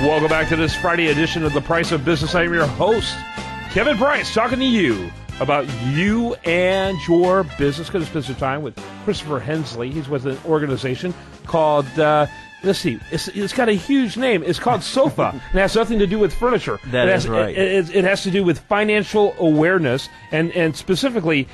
Welcome back to this Friday edition of The Price of Business. I'm your host, Kevin Price, talking to you about you and your business. Going to spend some time with Christopher Hensley. He's with an organization called, let's see, it's got a huge name. It's called SOFA. It has nothing to do with furniture. That's right. It has to do with financial awareness and specifically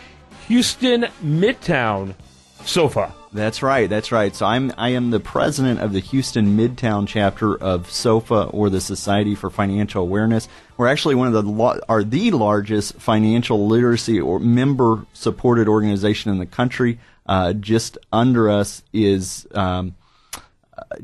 Houston Midtown SOFA. That's right. So I am the president of the Houston Midtown chapter of SOFA, or the Society for Financial Awareness. We're actually one of the largest financial literacy or member supported organization in the country. Just under us is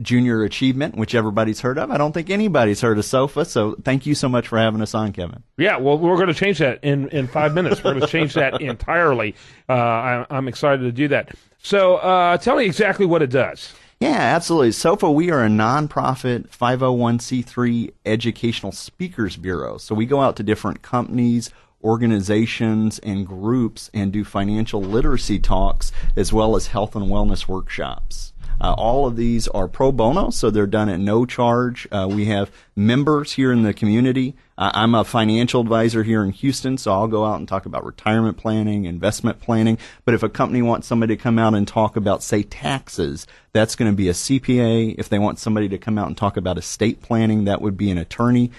Junior Achievement, which everybody's heard of. I don't think anybody's heard of SOFA, so thank you so much for having us on, Kevin. Yeah, well, we're going to change that in 5 minutes. We're going to change that entirely. I'm excited to do that. So tell me exactly what it does. Yeah, absolutely. SOFA, we are a nonprofit 501c3 educational speakers bureau. So we go out to different companies, organizations, and groups and do financial literacy talks as well as health and wellness workshops. All of these are pro bono, so they're done at no charge. We have members here in the community. I'm a financial advisor here in Houston, so I'll go out and talk about retirement planning, investment planning. But if a company wants somebody to come out and talk about, say, taxes, that's going to be a CPA. If they want somebody to come out and talk about estate planning, that would be an attorney.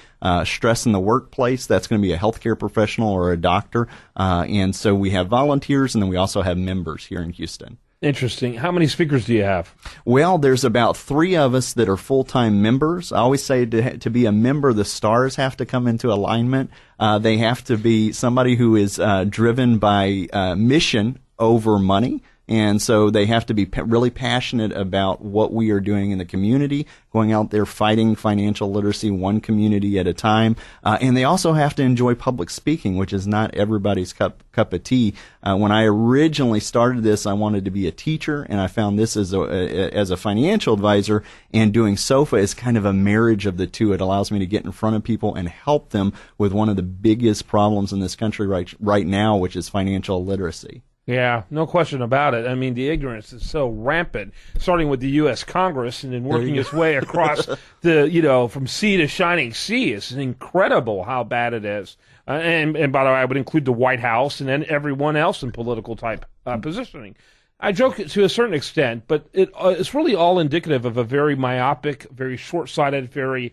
Stress in the workplace, that's going to be a healthcare professional or a doctor. And so we have volunteers, and then we also have members here in Houston. Interesting. How many speakers do you have? Well, there's about 3 of us that are full-time members. I always say to be a member, the stars have to come into alignment. They have to be somebody who is driven by mission over money. And so they have to be really passionate about what we are doing in the community, going out there fighting financial literacy one community at a time. And they also have to enjoy public speaking, which is not everybody's cup of tea. When I originally started this, I wanted to be a teacher, and I found this as a financial advisor, and doing SOFA is kind of a marriage of the two. It allows me to get in front of people and help them with one of the biggest problems in this country right now, which is financial literacy. Yeah, no question about it. I mean, the ignorance is so rampant, starting with the U.S. Congress and then working its way across from sea to shining sea. It's incredible how bad it is. And by the way, I would include the White House and then everyone else in political type positioning. I joke to a certain extent, but it's really all indicative of a very myopic, very short-sighted, very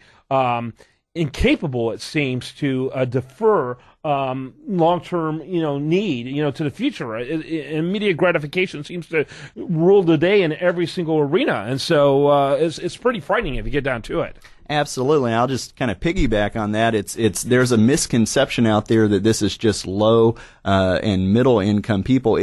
incapable, it seems, to defer long-term, need, to the future. Immediate gratification seems to rule the day in every single arena, and so it's pretty frightening if you get down to it. Absolutely. I'll just kind of piggyback on that. There's a misconception out there that this is just low and middle income people.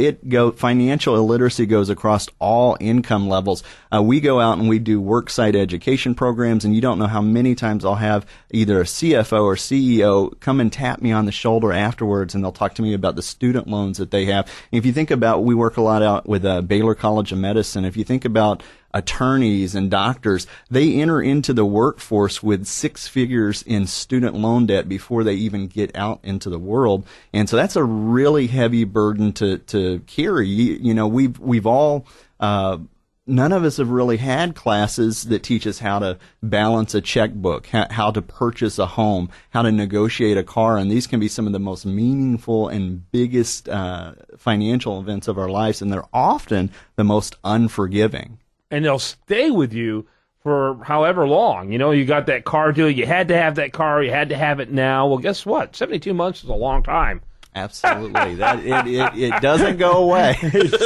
Financial illiteracy goes across all income levels. We go out and we do worksite education programs, and you don't know how many times I'll have either a CFO or CEO come and tap me on the shoulder afterwards, and they'll talk to me about the student loans that they have. And if you think about, we work a lot out with Baylor College of Medicine. If you think about attorneys and doctors, they enter into the workforce with 6 figures in student loan debt before they even get out into the world. And so that's a really heavy burden to carry. We've all, none of us have really had classes that teach us how to balance a checkbook, how to purchase a home, how to negotiate a car. And these can be some of the most meaningful and biggest financial events of our lives. And they're often the most unforgiving. And they'll stay with you for however long. You got that car deal. You had to have that car. You had to have it now. Well, guess what? 72 months is a long time. Absolutely. It doesn't go away.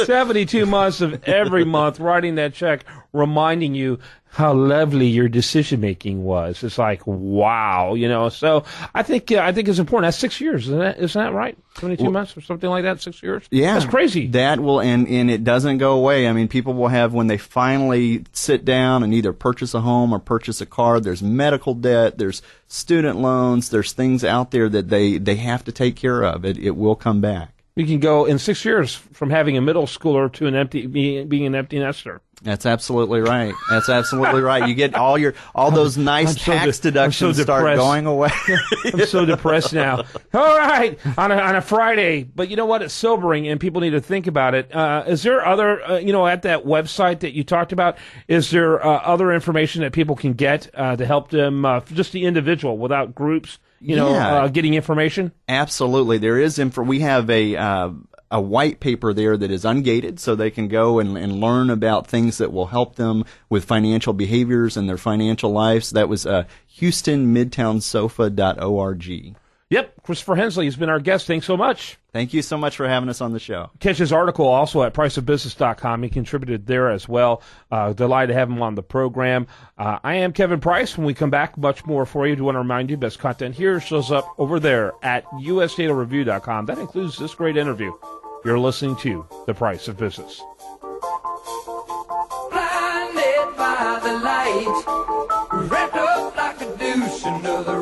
72 months of every month writing that check, reminding you how lovely your decision making was. It's like, wow, So I think it's important. That's 6 years, isn't that right? 72 months or something like that. 6 years. Yeah, that's crazy. That will, and it doesn't go away. I mean, people will have, when they finally sit down and either purchase a home or purchase a car, there's medical debt, there's student loans, there's things out there that they have to take care of. It will come back. You can go in 6 years from having a middle schooler to being an empty nester. That's absolutely right. That's absolutely right. You get all those nice tax deductions start going away. I'm so depressed now. All right, on a Friday, but you know what? It's sobering, and people need to think about it. Is there other, at that website that you talked about? Is there other information that people can get to help them, just the individual, without groups? Getting information? Absolutely. There is we have a white paper there that is ungated, so they can go and learn about things that will help them with financial behaviors and their financial lives. That was HoustonMidtownSofa.org. Yep, Christopher Hensley has been our guest. Thanks so much. Thank you so much for having us on the show. Catch his article also at priceofbusiness.com. He contributed there as well. Delighted to have him on the program. I am Kevin Price. When we come back, much more for you. I do want to remind you, best content here shows up over there at usdatareview.com. That includes this great interview. You're listening to The Price of Business. Blinded by the light, wrapped up like a douche, another